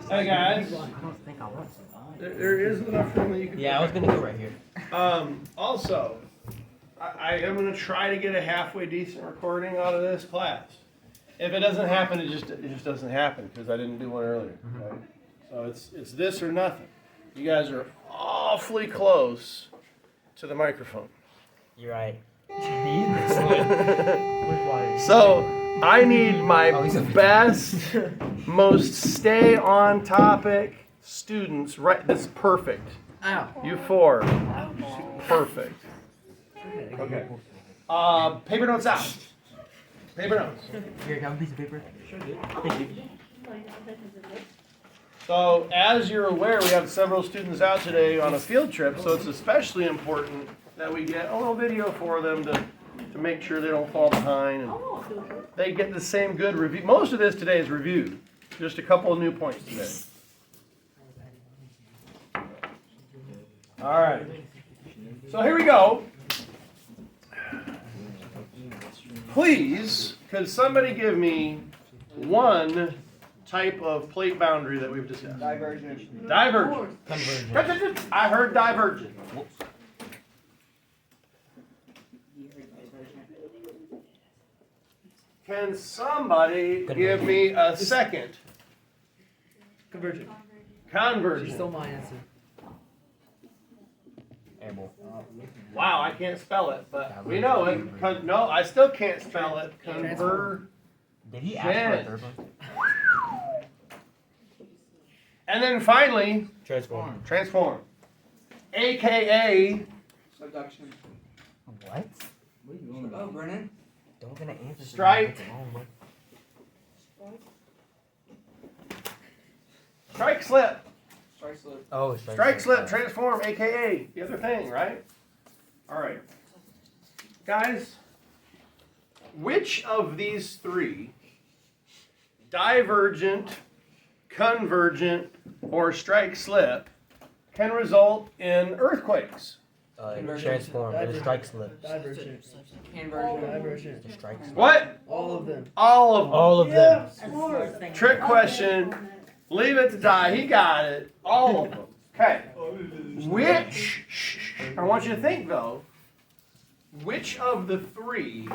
Hey guys. I don't think I was. There is enough room that you can. Yeah, I was gonna go right here. Also, I am gonna try to get a halfway decent recording out of this class. If it doesn't happen, it just doesn't happen because I didn't do one earlier. Right? So it's this or nothing. You guys are awfully close to the microphone. You're right. So I need my best, most stay on topic students. Right, this is perfect. Ow. You four, perfect. Okay. Paper notes out. Paper notes. Here, have a piece of paper. Thank you. So as you're aware, we have several students out today on a field trip, so it's especially important that we get a little video for them to make sure they don't fall behind and they get the same good review. Most of this today is reviewed. Just a couple of new points today. All right. So here we go. Please, could somebody give me one type of plate boundary that we've discussed? Divergent. Divergent. Convergent. I heard divergent. Can somebody give me a second? Convergent. She Convergent. stole my answer. Airball. Wow, I can't spell it, but we know it. No, I still can't spell it. Did he ask for a third one? And then finally, Transform. transform. AKA Subduction. What? Oh, Brennan. Don't gonna answer. Strike. Strike slip. Strike slip. Oh, Strike slip, transform, AKA the other thing, right? All right. Guys, which of these three, divergent, convergent, or strike slip, can result in earthquakes? Transform. The strike slip. Divergent. Convergent. Divergent. The strike slip. What? All of them. All of them. All of them. Trick question. Leave it to die. He got it. All of them. Okay. Which, I want you to think though, which of the three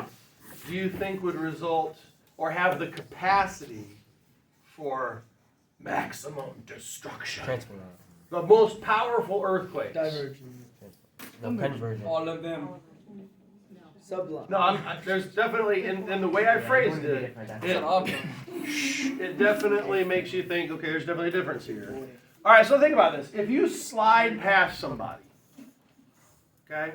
do you think would result or have the capacity for maximum destruction? Transform. The most powerful earthquakes. Divergent. No, convergent. All of them. Sublime. No, there's definitely, in the way I phrased it, it definitely makes you think, okay, there's definitely a difference here. All right, so think about this. If you slide past somebody, okay?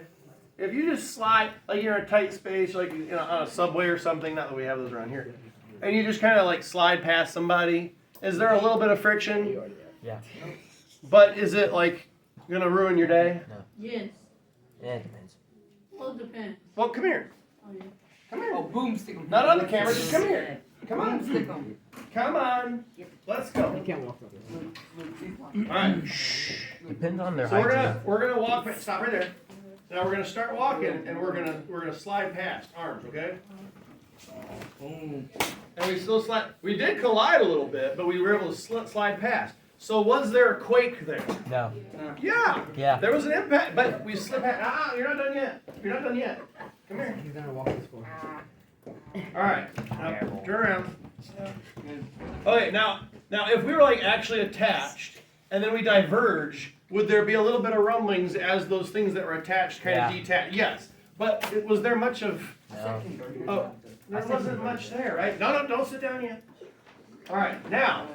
If you just slide, like you're in a tight space, like on a subway or something, not that we have those around here, and you just kind of like slide past somebody, is there a little bit of friction? Yeah. But is it like going to ruin your day? Yes. Yeah, it depends. Well, it depends. Well, come here. Oh, yeah. Come here. Oh, boomstick 'em. Not on the camera, just come here. Come on. Boomstick 'em. Come on. Let's go. You can't walk up. All right. Depends on their So hygiene. we're gonna walk. Stop right there. Now we're gonna start walking, and we're gonna slide past arms, okay? Boom. And we still slide. We did collide a little bit, but we were able to slide past. So was there a quake there? No. Yeah. Yeah. There was an impact, but we slipped past. Ah, you're not done yet. You're not done yet. Come here. He's gonna walk this far. All right. Now, turn around. Okay. Now, if we were like actually attached, and then we diverge, would there be a little bit of rumblings as those things that were attached kind of detach? Yes. But was there much of? No. Oh, there wasn't much there, right? No, don't sit down yet. All right. Now.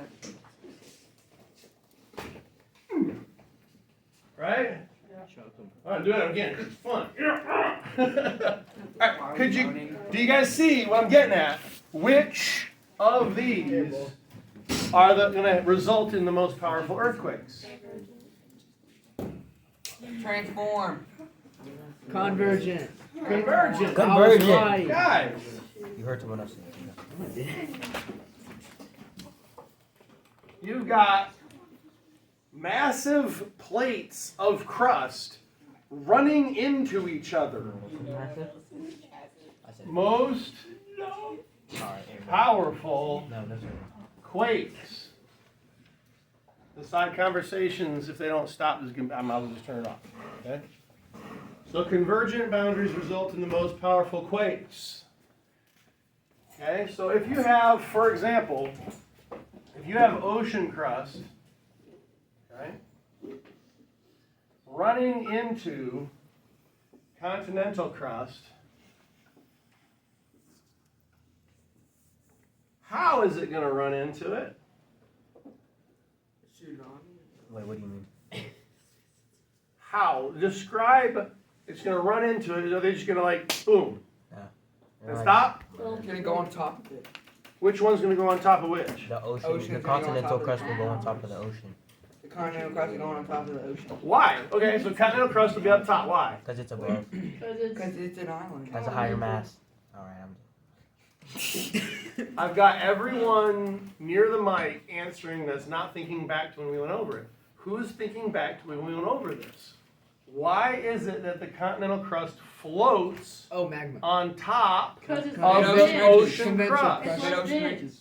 Right? All right, do it again. It's fun. All right, do you guys see what I'm getting at? Which of these are going to result in the most powerful earthquakes? Transform. Convergent. Convergent. Guys. You heard someone else. You've got massive plates of crust running into each other. Most powerful quakes. The side conversations, if they don't stop, I might as well just turn it off. Okay? So convergent boundaries result in the most powerful quakes. Okay, so if you have, for example, if you have ocean crust, okay, running into continental crust, how is it going to run into it? Wait, what do you mean? How? Describe, it's going to run into it, or they're just going to like, boom, and stop? It's gonna go on top of it. Which one's going to go on top of which? The ocean, Ocean the is gonna go on continental top of crust the will go on top of the ocean. The continental crust is going on top of the ocean. Why? Okay, so continental crust will be up top. Why? Because it's above. Because it's an island. Has a higher mass. Alright, I've got everyone near the mic answering that's not thinking back to when we went over it. Who's thinking back to when we went over this? Why is it that the continental crust floats Oh, magma. on top Because it's of more the dense. ocean Convection. crust? It's Mid more ocean dense. ridges.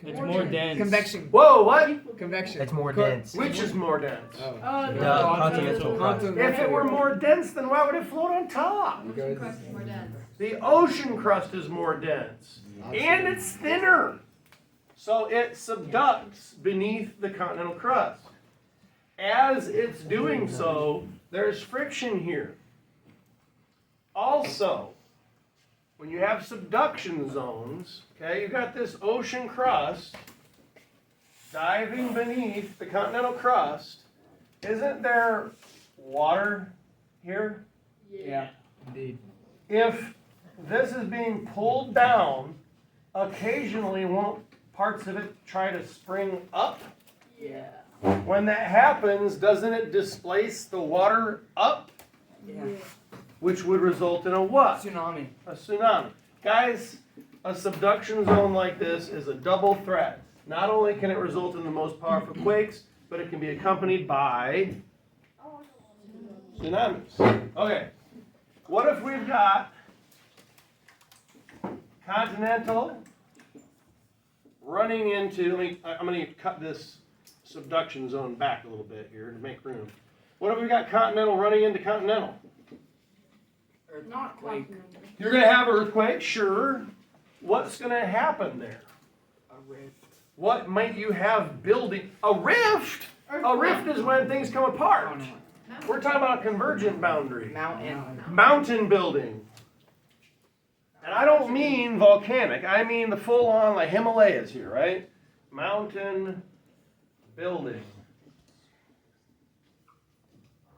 It's more dense. Convection. Whoa, what? Convection. it's more dense. Which is more dense? Oh. Oh, The no. continental crust. If it were more dense, then why would it float on top? Ocean crust is more dense. The ocean crust is more dense. And it's thinner. So it subducts beneath the continental crust. As it's doing so, there's friction here. Also, when you have subduction zones, okay, you've got this ocean crust diving beneath the continental crust. Isn't there water here? Yeah, indeed. If this is being pulled down, occasionally won't parts of it try to spring up? Yeah. When that happens, doesn't it displace the water up? Yeah. Which would result in a what? Tsunami. A tsunami. Guys, a subduction zone like this is a double threat. Not only can it result in the most powerful quakes, but it can be accompanied by tsunamis. Okay, what if we've got continental running into, I'm going to cut this subduction zone back a little bit here to make room. What if we got continental running into continental? Not Earthquake. continental. You're going to have earthquake, sure. What's going to happen there? A rift. What might you have building? A rift? A rift is when things come apart. Oh, no. We're talking about a convergent boundary. Mountain. Mountain building. And I don't mean volcanic. I mean the full-on, like Himalayas here, right? Mountain building.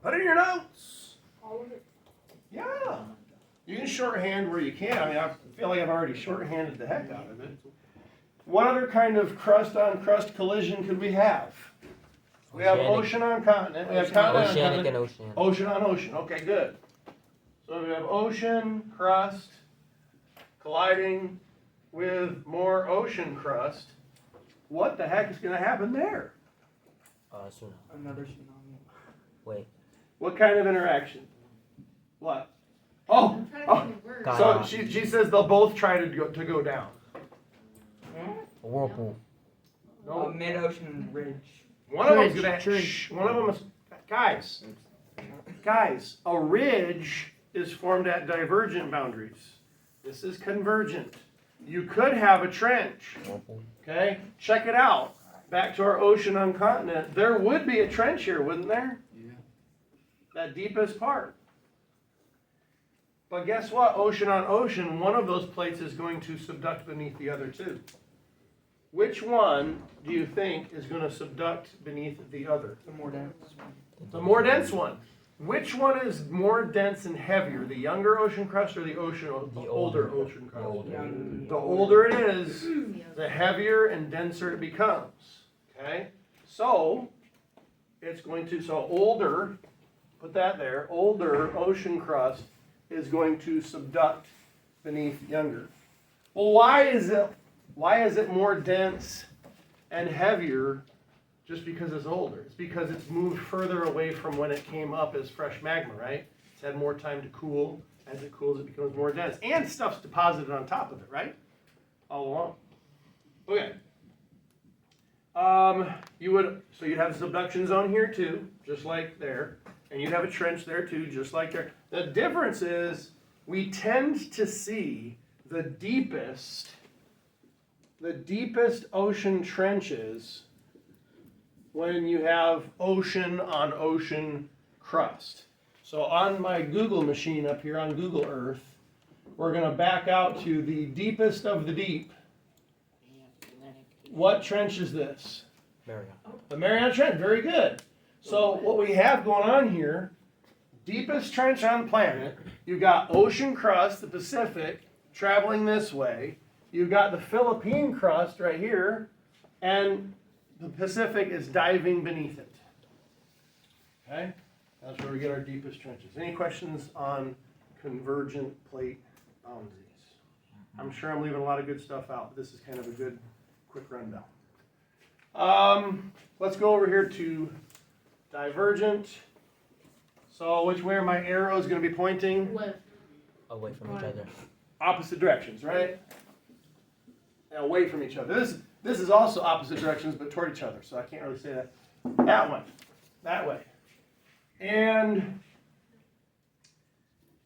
Put it in your notes. All of it. Yeah. You can shorthand where you can. I mean, I feel like I've already shorthanded the heck out of it. What other kind of crust-on-crust collision could we have? We have Oceanic. ocean on continent. We have continent on Oceanic continent. and ocean. Ocean on ocean. Okay, good. So we have ocean crust colliding with more ocean crust. What the heck is going to happen there? Tsunami. Another tsunami. Wait. What kind of interaction? What? Oh, I'm trying to oh. think of words. So she says they'll both try to go down. A whirlpool. A No, mid-ocean ridge. one of them's Trench, gonna. trench. Shh, one of them is. Guys, a ridge is formed at divergent boundaries. This is convergent. You could have a trench. Whirlpool. Okay, check it out. Back to our ocean on continent. There would be a trench here, wouldn't there? Yeah. That deepest part. But guess what? Ocean on ocean, one of those plates is going to subduct beneath the other two. Which one do you think is going to subduct beneath the other? The more dense. The more dense one. Which one is more dense and heavier? The younger ocean crust or the older ocean crust? Young. The older it is, the heavier and denser it becomes. Okay? So, it's going to, so older, put that there, older ocean crust is going to subduct beneath younger. Well, why is it more dense and heavier just because it's older? It's because it's moved further away from when it came up as fresh magma, right? It's had more time to cool. As it cools, it becomes more dense. And stuff's deposited on top of it, right? All along. Okay. You'd have a subduction zone here too, just like there, and you'd have a trench there too, just like there. The difference is we tend to see the deepest ocean trenches when you have ocean on ocean crust. So on my Google machine up here on Google Earth, we're going to back out to the deepest of the deep. What trench is this? Mariana. The Mariana Trench. Very good. So what we have going on here, deepest trench on the planet, you've got ocean crust, the Pacific, traveling this way. You've got the Philippine crust right here, and the Pacific is diving beneath it. Okay? That's where we get our deepest trenches. Any questions on convergent plate boundaries? I'm sure I'm leaving a lot of good stuff out, but this is kind of a good quick rundown. Let's go over here to divergent. So which way are my arrows going to be pointing? Left. Away from each other. Opposite directions, right? And away from each other. This is also opposite directions, but toward each other. So I can't really say that. That one. That way. And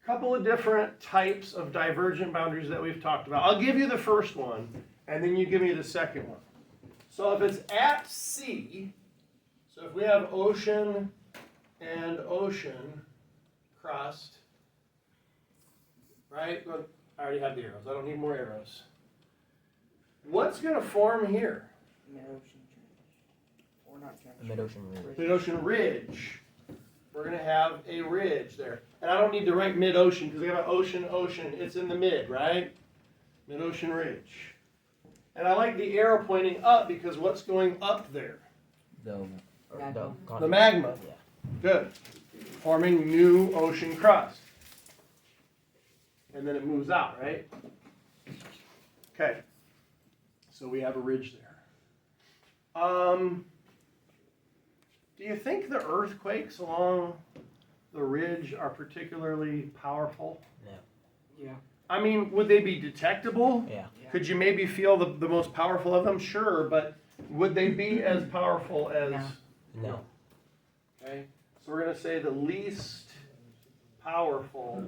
a couple of different types of divergent boundaries that we've talked about. I'll give you the first one, and then you give me the second one. So if it's at sea, so if we have ocean and ocean crust, right? Well, I already have the arrows. I don't need more arrows. What's going to form here? Mid-ocean trench. Or not trench. A mid-ocean ridge. Mid-ocean ridge. We're going to have a ridge there. And I don't need to write mid-ocean because I got ocean. It's in the mid, right? Mid-ocean ridge. And I like the arrow pointing up because what's going up there? The The magma. Yeah. Good. Forming new ocean crust. And then it moves out, right? Okay. So we have a ridge there. Do you think the earthquakes along the ridge are particularly powerful? No. Yeah. I mean, would they be detectable? Yeah. Could you maybe feel the most powerful of them? Sure, but would they be as powerful as... No. Okay, so we're going to say the least powerful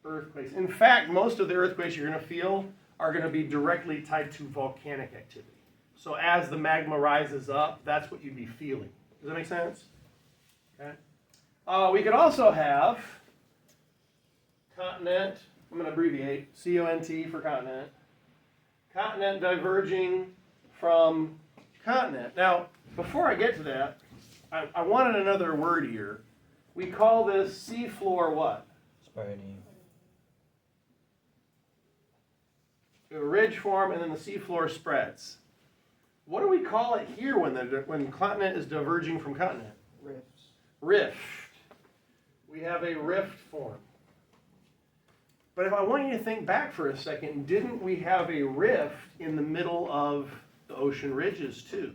earthquakes. In fact, most of the earthquakes you're going to feel are going to be directly tied to volcanic activity. So as the magma rises up, that's what you'd be feeling. Does that make sense? Okay. We could also have continent. I'm going to abbreviate CONT for continent. Continent diverging from continent. Now, before I get to that, I wanted another word here. We call this seafloor what? Spreading. A ridge form, and then the seafloor spreads. What do we call it here when continent is diverging from continent? Rifts. Rift. We have a rift form. But if I want you to think back for a second, didn't we have a rift in the middle of the ocean ridges too?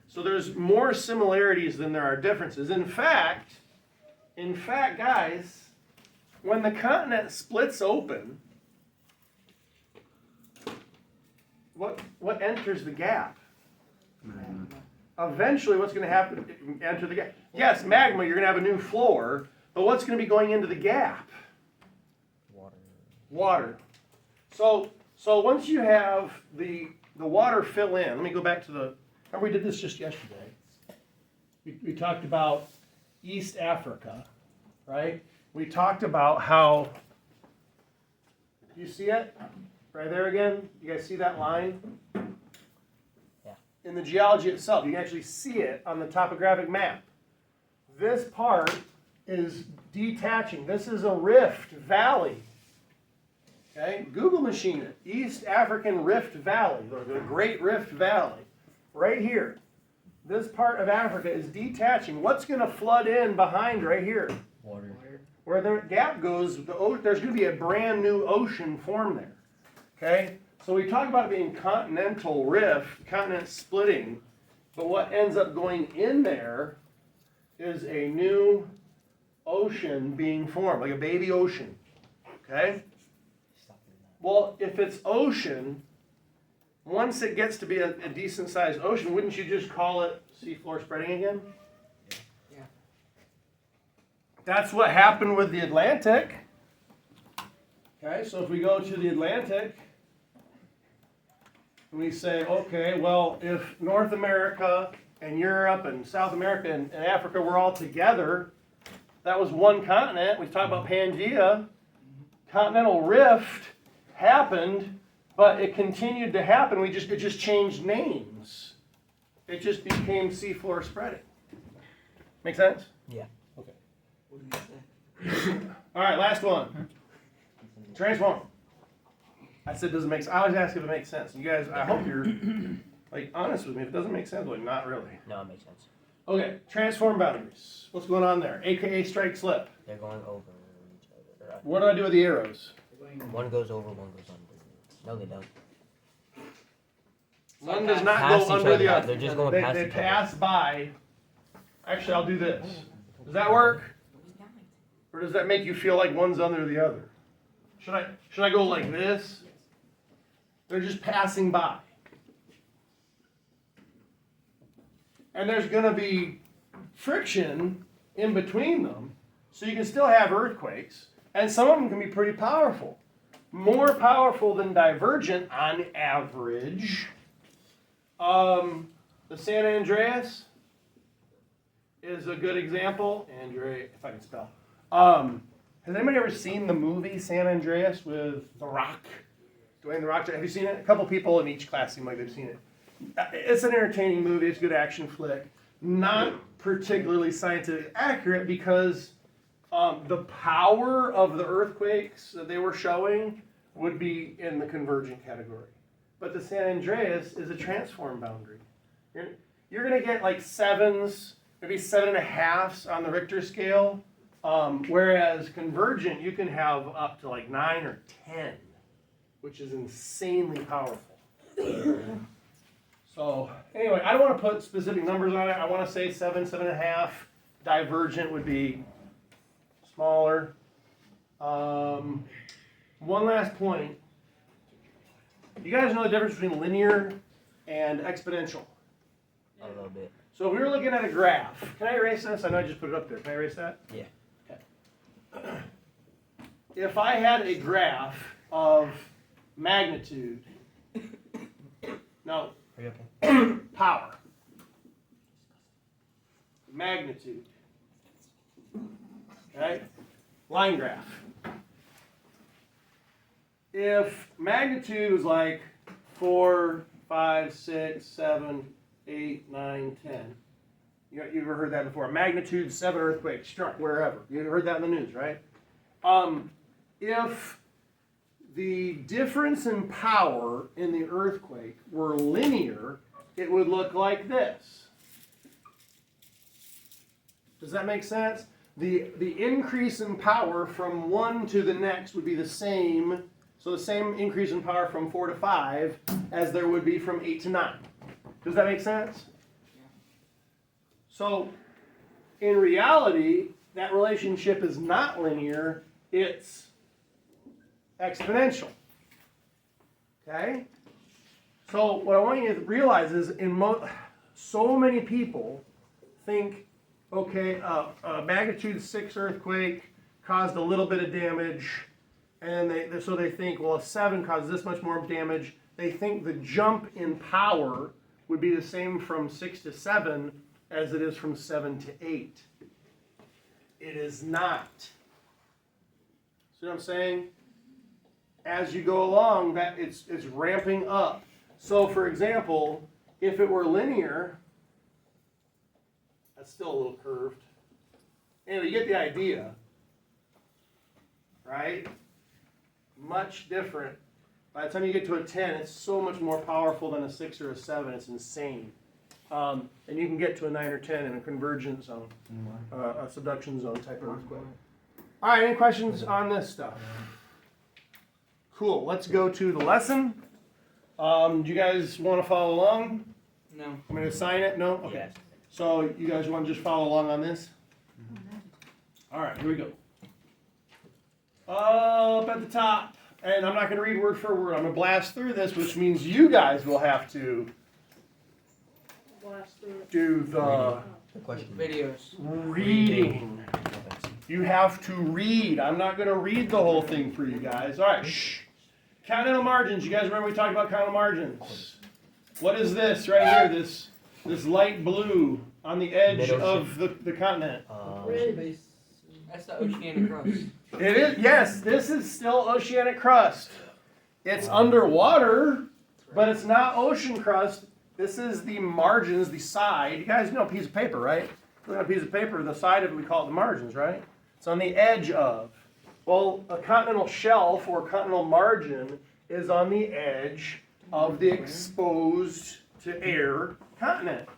So there's more similarities than there are differences. In fact, guys, when the continent splits open, what enters the gap? Magma. Eventually, what's going to happen? Enter the gap. Yes, magma. You're going to have a new floor, but what's going to be going into the gap? Water. Water. So once you have the water fill in, let me go back to remember we did this just yesterday. We talked about East Africa, right? We talked about how, you see it? Right there again? You guys see that line? Yeah. In the geology itself, you can actually see it on the topographic map. This part is detaching. This is a rift valley. Okay? Google machine it. East African Rift Valley, the Great Rift Valley. Right here. This part of Africa is detaching. What's going to flood in behind right here? Water. Where the gap goes, there's going to be a brand new ocean formed there. Okay? So we talk about it being continental rift, continent splitting, but what ends up going in there is a new ocean being formed, like a baby ocean. Okay? Well, if it's ocean, once it gets to be a decent sized ocean, wouldn't you just call it seafloor spreading again? Yeah. That's what happened with the Atlantic. Okay, so if we go to the Atlantic, and we say, okay, well, if North America and Europe and South America and Africa were all together, that was one continent. We talked about Pangea. Continental rift happened, but it continued to happen. It just changed names. It just became seafloor spreading. Make sense? Yeah. Okay. What do you say? All right, last one. Transform. I said, does it make sense? I always ask if it makes sense. You guys, I hope you're like honest with me. If it doesn't make sense, like not really. No, it makes sense. Okay, transform boundaries. What's going on there? AKA strike slip. They're going over each other. What do I do with the arrows? One goes over, one goes under. No, they don't. One does not Past go each under other. the other. They're just going they, past they each other. pass by. Actually, I'll do this. Does that work? Or does that make you feel like one's under the other? Should I go like this? They're just passing by. And there's going to be friction in between them, so you can still have earthquakes, and some of them can be pretty powerful. More powerful than divergent on average. The San Andreas is a good example. If I can spell. Has anybody ever seen the movie San Andreas with The Rock? Dwayne The Rock? Have you seen it? A couple people in each class seem like they've seen it. It's an entertaining movie. It's a good action flick. Not particularly scientifically accurate because the power of the earthquakes that they were showing would be in the convergent category. But the San Andreas is a transform boundary. You're going to get like 7s, maybe 7.5s on the Richter scale. Whereas convergent, you can have up to like 9 or 10, which is insanely powerful. So anyway, I don't want to put specific numbers on it. I want to say 7, 7.5. Divergent would be smaller. One last point. You guys know the difference between linear and exponential? A little bit. So if we were looking at a graph, can I erase this? I know I just put it up there. Can I erase that? Yeah. If I had a graph of magnitude, no, Are you okay? power, magnitude, okay, line graph. If magnitude was like 4, 5, 6, 7, 8, 9, 10. You've ever heard that before? Magnitude 7 earthquake struck wherever. You heard that in the news, right? If the difference in power in the earthquake were linear, it would look like this. Does that make sense? The increase in power from one to the next would be the same. So the same increase in power from 4 to 5 as there would be from 8 to 9. Does that make sense? So, in reality, that relationship is not linear, it's exponential. Okay? So, what I want you to realize is, so many people think, okay, a magnitude 6 earthquake caused a little bit of damage, and so they think, well, a 7 causes this much more damage. They think the jump in power would be the same from 6 to 7 as it is from 7 to 8. It is not. See what I'm saying? As you go along, that it's ramping up. So, for example, if it were linear, that's still a little curved. Anyway, you get the idea, right? Much different. By the time you get to a 10, it's so much more powerful than a 6 or a 7. It's insane. And you can get to a 9 or 10 in a convergent zone, a subduction zone type of earthquake. All right, any questions on this stuff? Cool, let's go to the lesson. Do you guys want to follow along? No. I'm going to assign it? No? Okay. Yes. So you guys want to just follow along on this? All right, here we go. Up at the top, And I'm not going to read word for word. I'm going to blast through this, which means you guys will have to Blast through it. do the The question. Videos. reading. You have to read. I'm not going to read the whole thing for you guys. All right, shh. Continental margins. You guys remember we talked about continental margins? What is this right here? This light blue on the edge of the continent. Ridge. That's the oceanic crust. It is, yes, this is still oceanic crust. It's underwater, but it's not ocean crust. This is the margins, the side. You guys know a piece of paper, right? Look at a piece of paper, the side of it we call it the margins, right? It's on the edge of. Well, a continental shelf or continental margin is on the edge of the exposed to air continent.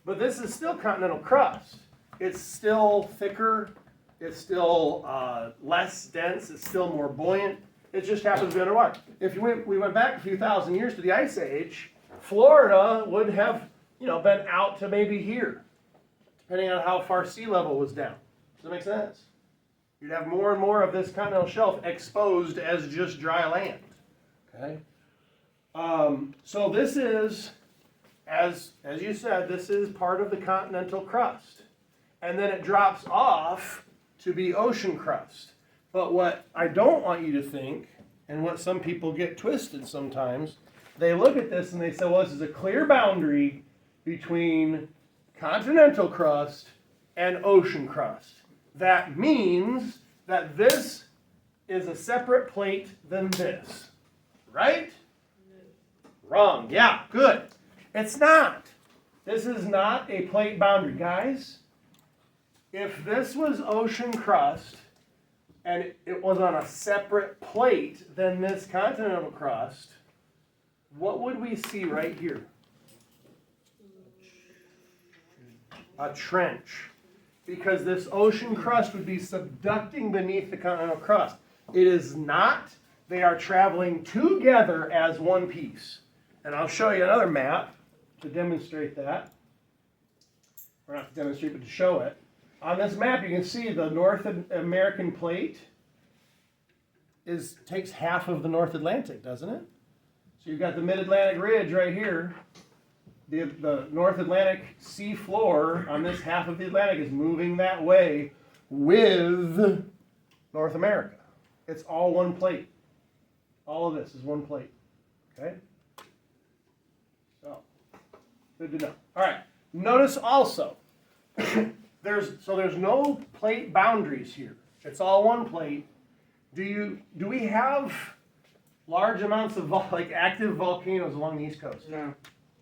But this is still continental crust. It's still thicker. It's still less dense. It's still more buoyant. It just happens to be underwater. If we went back a few thousand years to the Ice Age, Florida would have, been out to maybe here, depending on how far sea level was down. Does that make sense? You'd have more and more of this continental shelf exposed as just dry land. Okay. So this is, as you said, this is part of the continental crust, and then it drops off to be ocean crust. But what I don't want you to think, and what some people get twisted sometimes, they look at this and they say, well, this is a clear boundary between continental crust and ocean crust. That means that this is a separate plate than this. Right? Wrong. Yeah, good. It's not. This is not a plate boundary. Guys, if this was ocean crust and it was on a separate plate than this continental crust, what would we see right here? A trench. Because this ocean crust would be subducting beneath the continental crust. It is not. They are traveling together as one piece. And I'll show you another map to demonstrate that. Or not to demonstrate, but to show it. On this map, you can see the North American plate takes half of the North Atlantic, doesn't it? So you've got the Mid-Atlantic Ridge right here. The North Atlantic sea floor on this half of the Atlantic is moving that way with North America. It's all one plate. All of this is one plate. Okay? So, good to know. All right. Notice also, there's no plate boundaries here. It's all one plate. Do we have large amounts of active volcanoes along the East Coast? No.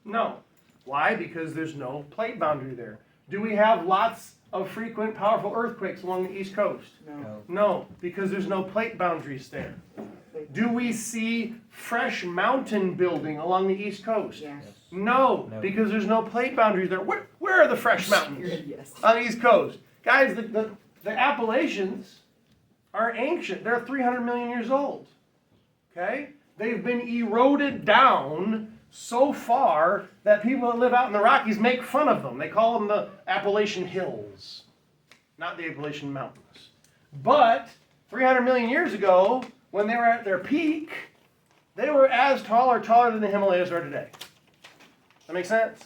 No. Why? Because there's no plate boundary there. Do we have lots of frequent, powerful earthquakes along the East Coast? No. No, because there's no plate boundaries there. Do we see fresh mountain building along the East Coast? Yes. No, No. because there's no plate boundaries there. Where are the fresh mountains? Yes. On the East Coast. Guys, the Appalachians are ancient. They're 300 million years old. Okay? They've been eroded down so far that people that live out in the Rockies make fun of them. They call them the Appalachian Hills, not the Appalachian Mountains. But 300 million years ago, when they were at their peak, they were as tall or taller than the Himalayas are today. That makes sense?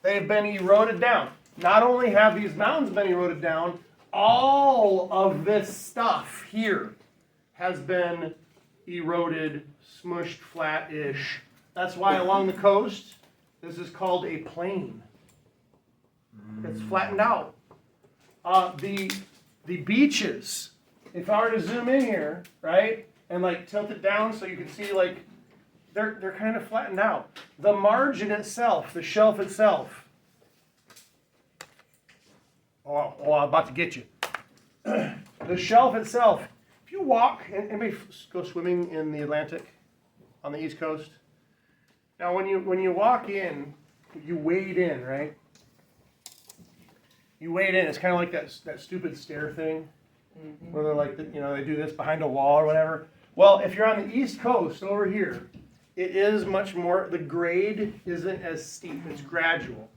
They've been eroded down. Not only have these mountains been eroded down, all of this stuff here has been eroded, smushed, flat-ish. That's why along the coast, this is called a plain. It's flattened out. The beaches, if I were to zoom in here, right, and tilt it down so you can see they're kind of flattened out. The margin itself, the shelf itself. Oh, I'm about to get you. The shelf itself. If you walk, anybody go swimming in the Atlantic on the East Coast? Now, when you walk in, you wade in, right? You wade in. It's kind of like that stupid stair thing, where they're they do this behind a wall or whatever. Well, if you're on the East Coast over here, it is much more. The grade isn't as steep. It's gradual.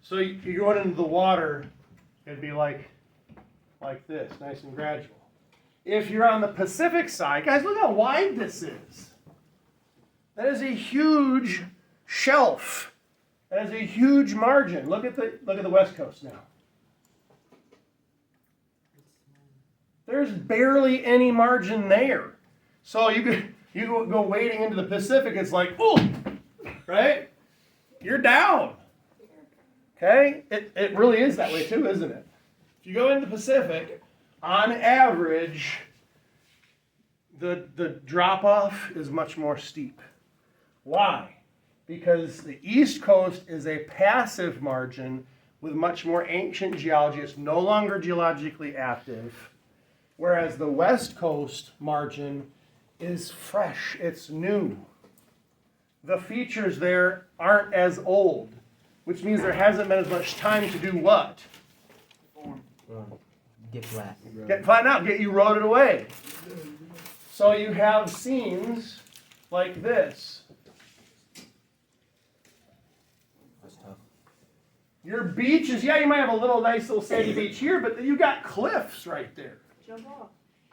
So you're going into the water, it'd be like this, nice and gradual. If you're on the Pacific side, guys, look how wide this is. That is a huge shelf. That is a huge margin. Look at the West Coast now. There's barely any margin there. So you go wading into the Pacific, it's like, ooh, right? You're down. Okay? It really is that way too, isn't it? If you go into the Pacific, on average, the drop-off is much more steep. Why? Because the East Coast is a passive margin with much more ancient geology. It's no longer geologically active. Whereas the West Coast margin is fresh. It's new. The features there aren't as old, which means there hasn't been as much time to do what? Get flat. Get flattened out, get eroded away. So you have seams like this. That's tough. Your beaches, yeah, you might have a nice little sandy beach here, but you got cliffs right there. Jump off.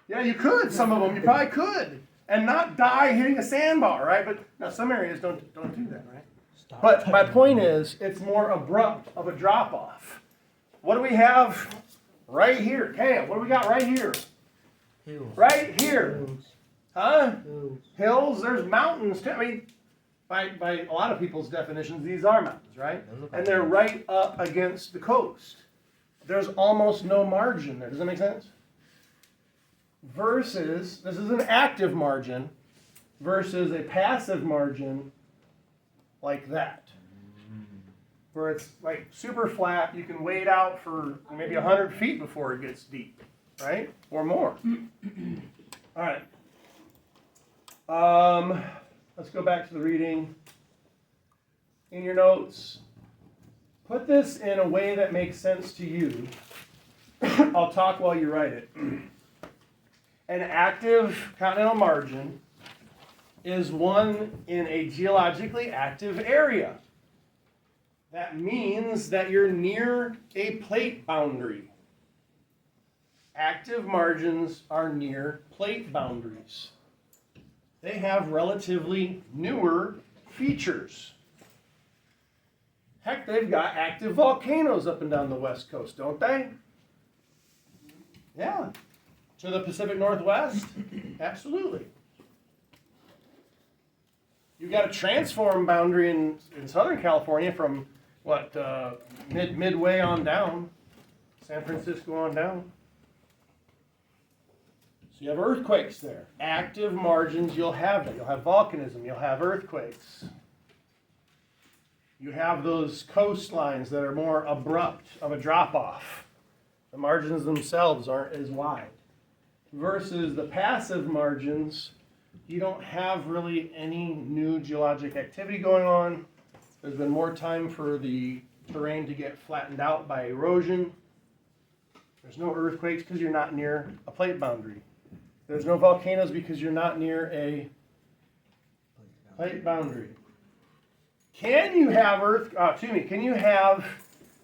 Yeah, you could, some of them, you probably could. And not die hitting a sandbar, right? But now some areas don't do that, right? Stop. But my point is, it's more abrupt of a drop-off. What do we have right here? Cam, what do we got right here? Hills. Right here. Hills. Huh? Hills. Hills, there's mountains too. I mean, by a lot of people's definitions, these are mountains, right? And they're right up against the coast. There's almost no margin there. Does that make sense? Versus, this is an active margin versus a passive margin like that. Where it's like super flat, you can wade out for maybe 100 feet before it gets deep, right? Or more. All right. Let's go back to the reading. In your notes, put this in a way that makes sense to you. I'll talk while you write it. An active continental margin is one in a geologically active area. That means that you're near a plate boundary. Active margins are near plate boundaries. They have relatively newer features. Heck, they've got active volcanoes up and down the West Coast, don't they? Yeah. To the Pacific Northwest? Absolutely. You've got a transform boundary in Southern California from, what, midway on down. San Francisco on down. So you have earthquakes there. Active margins, you'll have that. You'll have volcanism. You'll have earthquakes. You have those coastlines that are more abrupt of a drop-off. The margins themselves aren't as wide. Versus the passive margins, you don't have really any new geologic activity going on. There's been more time for the terrain to get flattened out by erosion. There's no earthquakes because you're not near a plate boundary. There's no volcanoes because you're not near a plate boundary. Can you have can you have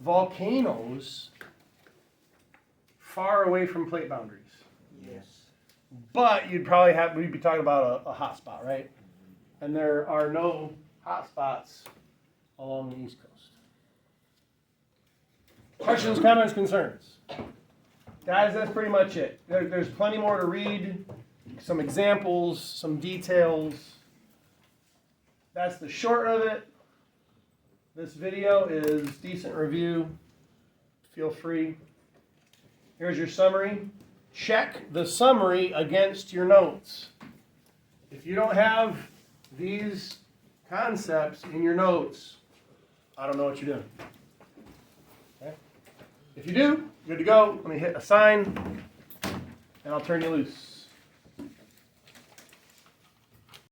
volcanoes far away from plate boundaries? Yes. But we'd be talking about a hot spot, right? And there are no hot spots along the East Coast. Questions, comments, concerns? Guys, that's pretty much it. There's plenty more to read, some examples, some details. That's the short of it. This video is decent review. Feel free. Here's your summary. Check the summary against your notes. If you don't have these concepts in your notes, I don't know what you're doing. Okay? If you do, good to go. Let me hit assign, and I'll turn you loose.